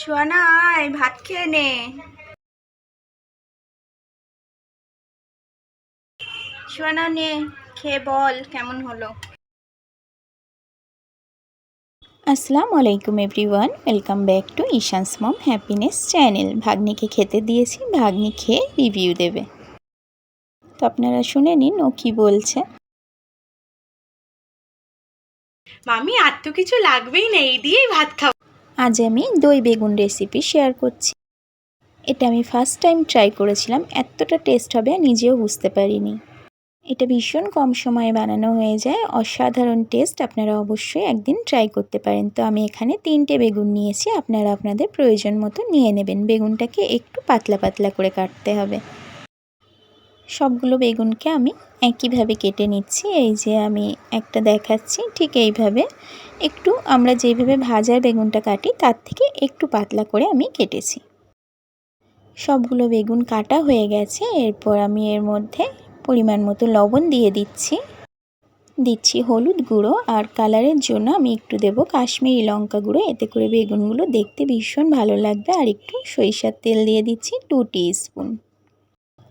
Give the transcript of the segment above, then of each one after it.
সোয়ানা আয় ভাত খেয়ে নে। সোয়ানা নে, খেয়ে বল কেমন হলো। আসসালামু আলাইকুম everyone, welcome back to Ishan's mom happiness channel. ভাগ্নিকে খেতে দিয়েছি, ভাগ্নি খেয়ে রিভিউ দেবে। তো আপনারা শুনে নিন ও কী বলছে। মামি আর তো কিছু লাগবেই না, এই দিয়েই ভাত খাও। আজ আমি দই বেগুন রেসিপি শেয়ার করছি। এটা আমি ফার্স্ট টাইম ট্রাই করেছিলাম, এতটা টেস্ট হবে নিজেও বুঝতে পারিনি। এটা ভীষণ কম সময়ে বানানো হয়ে যায়, অসাধারণ টেস্ট। আপনারা অবশ্যই একদিন ট্রাই করতে পারেন। তো আমি এখানে 3টে বেগুন নিয়েছি, আপনারা আপনাদের প্রয়োজন মতো নিয়ে নেবেন। বেগুনটাকে একটু পাতলা পাতলা করে কাটতে হবে। সবগুলো বেগুনকে আমি একইভাবে কেটে নিচ্ছি। এই যে আমি একটা দেখাচ্ছি, ঠিক এইভাবে একটু আমরা যেভাবে ভাজার বেগুনটা কাটি তার থেকে একটু পাতলা করে আমি কেটেছি। সবগুলো বেগুন কাটা হয়ে গেছে। এরপর আমি এর মধ্যে পরিমাণ মতো লবণ দিয়ে দিচ্ছি হলুদ গুঁড়ো, আর কালারের জন্য আমি একটু দেব কাশ্মীরি লঙ্কা গুঁড়ো। এতে করে বেগুনগুলো দেখতে ভীষণ ভালো লাগবে। আর একটু সরিষার তেল দিয়ে দিচ্ছি 2 টিস্পুন।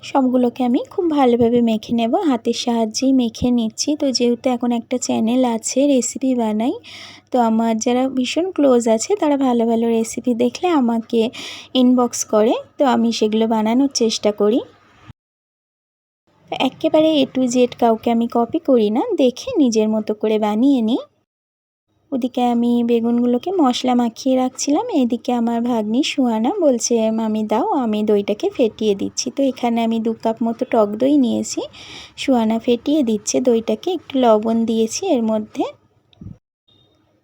সবগুলোকে আমি খুব ভালোভাবে মেখে নেব, হাতের সাহায্যেই মেখে নিচ্ছি। তো যেহেতু এখন একটা চ্যানেল আছে রেসিপি বানাই, তো আমার যারা ভীষণ ক্লোজ আছে তারা ভালো ভালো রেসিপি দেখলে আমাকে ইনবক্স করে, তো আমি সেগুলো বানানোর চেষ্টা করি। একেবারে A to Z কাউকে আমি কপি করি না, দেখে নিজের মতো করে বানিয়ে নিই। ওদিকে আমি বেগুনগুলোকে মশলা মাখিয়ে রাখছিলাম, এদিকে আমার ভাগ্নি সুহানা বলছে মামি দাও, আমি দইটাকে ফেটিয়ে দিচ্ছি। তো এখানে আমি 2 কাপ মতো টক দই নিয়েছি, সুহানা ফেটিয়ে দিচ্ছে দইটাকে। একটু লবণ দিয়েছি এর মধ্যে।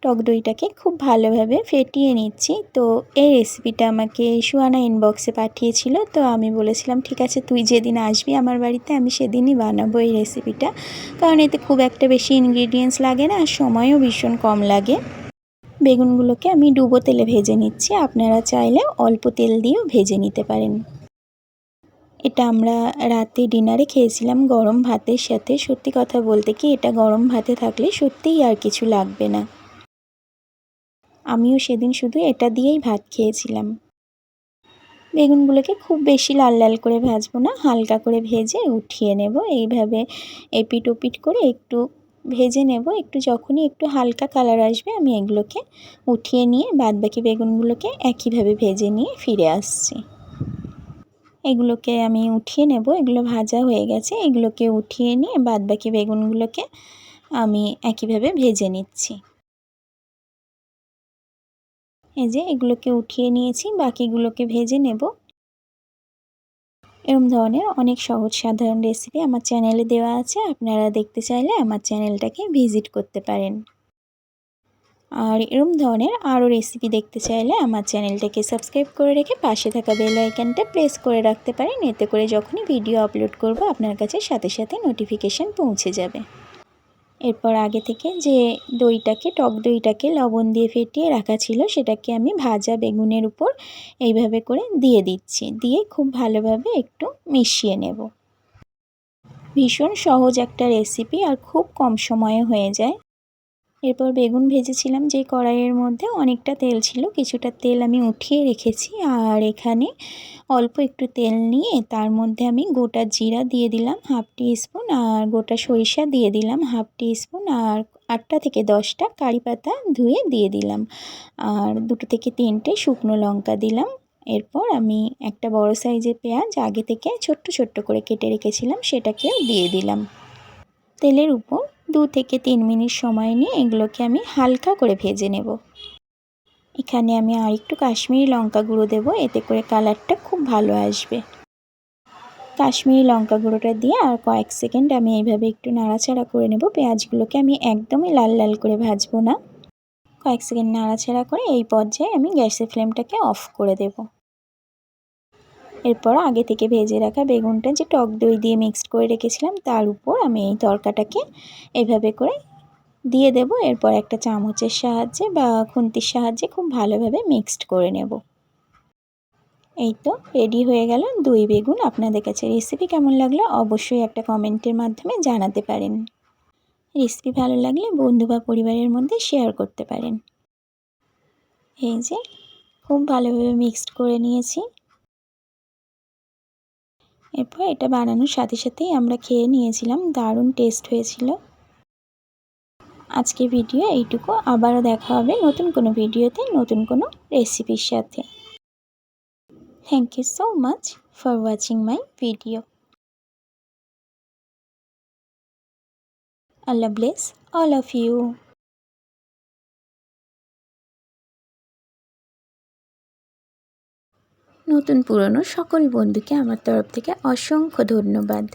টক দইটাকে খুব ভালোভাবে ফেটিয়ে নিচ্ছি। তো এই রেসিপিটা আমাকে সুহানা ইনবক্সে পাঠিয়েছিল, তো আমি বলেছিলাম ঠিক আছে তুই যেদিন আসবি আমার বাড়িতে আমি সেদিনই বানাবো এই রেসিপিটা, কারণ এতে খুব একটা বেশি ইনগ্রিডিয়েন্টস লাগে না আর সময়ও ভীষণ কম লাগে। বেগুনগুলোকে আমি ডুবো তেলে ভেজে নিচ্ছি, আপনারা চাইলে অল্প তেল দিয়েও ভেজে নিতে পারেন। এটা আমরা রাতে ডিনারে খেয়েছিলাম গরম ভাতের সাথে। সত্যি কথা বলতে কি এটা গরম ভাতে থাকলে সত্যিই আর কিছু লাগবে না। আমিও সেদিন শুধু এটা দিয়েই ভাত খেয়েছিলাম। বেগুনগুলোকে খুব বেশি লাল লাল করে ভাজবো না, হালকা করে ভেজে উঠিয়ে নেব। এইভাবে এপিট ওপিট করে একটু ভেজে নেব। একটু যখনই একটু হালকা কালার আসবে আমি এগুলোকে উঠিয়ে নিয়ে বাদবাকি বেগুনগুলোকে একইভাবে ভেজে নিয়ে ফিরে আসছি। এগুলোকে আমি উঠিয়ে নেব, এগুলো ভাজা হয়ে গেছে। এগুলোকে উঠিয়ে নিয়ে বাদবাকি বেগুনগুলোকে আমি একইভাবে ভেজে নিচ্ছি। এই যে এগুলোকে উঠিয়ে নিয়েছি, বাকিগুলোকে ভেজে নেব। এরকম ধরনের অনেক সহজ সাধারণ রেসিপি আমার চ্যানেলে দেওয়া আছে, আপনারা দেখতে চাইলে আমার চ্যানেলটাকে ভিজিট করতে পারেন। আর এরকম ধরনের আরও রেসিপি দেখতে চাইলে আমার চ্যানেলটাকে সাবস্ক্রাইব করে রেখে পাশে থাকা বেল আইকনটা প্রেস করে রাখতে পারেন। এতে করে যখনই ভিডিও আপলোড করব আপনার কাছে সাথে সাথে নোটিফিকেশান পৌঁছে যাবে। এরপর আগে থেকে যে টক দইটাকে লবণ দিয়ে ফেটিয়ে রাখা ছিল সেটাকে আমি ভাজা বেগুনের উপর এইভাবে করে দিয়ে দিচ্ছি, দিয়ে খুব ভালোভাবে একটু মিশিয়ে নেব। ভীষণ সহজ একটা রেসিপি আর খুব কম সময়ে হয়ে যায়। এরপর বেগুন ভেজেছিলাম যে কড়াইয়ের মধ্যে অনেকটা তেল ছিল, কিছুটা তেল আমি উঠিয়ে রেখেছি। আর এখানে অল্প একটু তেল নিয়ে তার মধ্যে আমি গোটা জিরা দিয়ে দিলাম 1/2 টিস্পুন, আর গোটা সরিষা দিয়ে দিলাম 1/2 টিস্পুন, আর 8টা থেকে 10টা কারি পাতা ধুয়ে দিয়ে দিলাম, আর 2 থেকে 3টে শুকনো লঙ্কা দিলাম। এরপর আমি একটা বড় সাইজের পেঁয়াজ আগে থেকে ছোট্ট ছোট্ট করে কেটে রেখেছিলাম সেটাকেও দিয়ে দিলাম। তেলের উপর 2 থেকে 3 মিনিট সময় নিয়ে এগুলোকে আমি হালকা করে ভেজে নেব। এখানে আমি আর একটু কাশ্মীরি লঙ্কা গুঁড়ো দেবো, এতে করে কালারটা খুব ভালো আসবে। কাশ্মীরি লঙ্কা গুঁড়োটা দিয়ে আর কয়েক সেকেন্ড আমি এইভাবে একটু নাড়াচাড়া করে নেব। পেঁয়াজগুলোকে আমি একদমই লাল লাল করে ভাজবো না, কয়েক সেকেন্ড নাড়াচাড়া করে এই পর্যায়ে আমি গ্যাসের ফ্লেমটাকে অফ করে দেব। এরপর আগে থেকে ভেজে রাখা বেগুনটা যে টক দই দিয়ে মিক্সড করে রেখেছিলাম তার উপর আমি এই তরকাটাকে এভাবে করে দিয়ে দেব। এরপর একটা চামচের সাহায্যে বা খুন্তির সাহায্যে খুব ভালোভাবে মিক্সড করে নেব। এই তো রেডি হয়ে গেল দই বেগুন। আপনাদের কাছে রেসিপি কেমন লাগলো অবশ্যই একটা কমেন্টের মাধ্যমে জানাতে পারেন। রেসিপি ভালো লাগলে বন্ধু বা পরিবারের মধ্যে শেয়ার করতে পারেন। এই যে খুব ভালোভাবে মিক্সড করে নিয়েছি। এরপর এটা বানানোর সাথে সাথেই আমরা খেয়ে নিয়েছিলাম, দারুণ টেস্ট হয়েছিল। আজকে ভিডিও এইটুকু, আবারও দেখা হবে নতুন কোনো ভিডিওতে নতুন কোনো রেসিপির সাথে। Thank you so much for watching my video. Allah bless all of you. নতুন পুরনো সকল বন্ধুকে আমার তরফ থেকে অসংখ্য ধন্যবাদ।